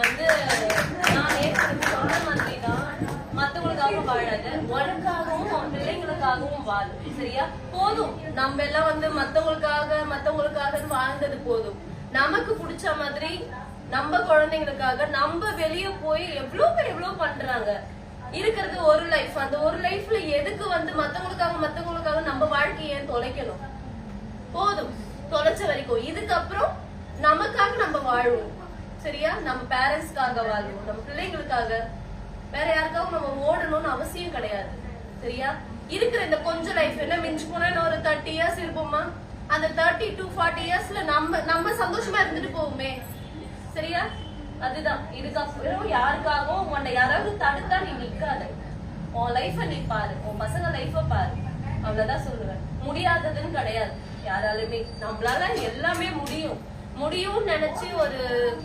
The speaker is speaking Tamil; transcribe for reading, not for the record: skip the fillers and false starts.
வந்து நான் ஏற்கனவே சொன்ன மாதிரி தான், மத்தவங்களுக்காக வாழாது, உனக்காகவும் உன் பிள்ளைங்களுக்காகவும் வாழு. சரியா? போதும், நம்ம எல்லாம் வந்து மத்தவங்களுக்காக வாழ்ந்தது போதும். நமக்கு பிடிச்ச மாதிரி நம்ம குழந்தைங்களுக்காக நம்ம வெளியே போய் எவ்வளவு பேர் எவ்வளவு பண்றாங்க. இருக்கிறது ஒரு லைஃப், அந்த ஒரு லைஃப்ல எதுக்கு வந்து மத்தவங்களுக்காக நம்ம வாழ்க்கையை தொலைக்கணும்? போதும், தொலைச்ச வரைக்கும். இதுக்கப்புறம் நமக்காக நம்ம வாழ்வோம். சரியா? நம்ம பேரண்ட்ஸ்க்காக வாழ்வோம், நம்ம பிள்ளைங்களுக்காக. வேற யாருக்காகவும் நம்ம ஓடணும்னு அவசியம் கிடையாது. சரியா? இருக்கிற இந்த கொஞ்சம் லைஃப் என்ன மிஞ்சி போனா ஒரு 30 இயர்ஸ் இருப்போமா? அந்த 30 to 40 இயர்ஸ்ல நம்ம சந்தோஷமா இருந்துட்டு போவோமே. சரியா? அதுதான். இதுக்கப்புறம் யாருக்காகவும் உன்னை யாராவது தடுத்தா நீ நிக்காத. உன் லைஃப நீ பாரு, உன் பசங்க லைஃப பாரு. அவ்வளவுதான் சொல்லுவேன். முடியாததுன்னு கிடையாது யாராலுமே. நம்மளால எல்லாமே முடியும்னு நினைச்சு ஒரு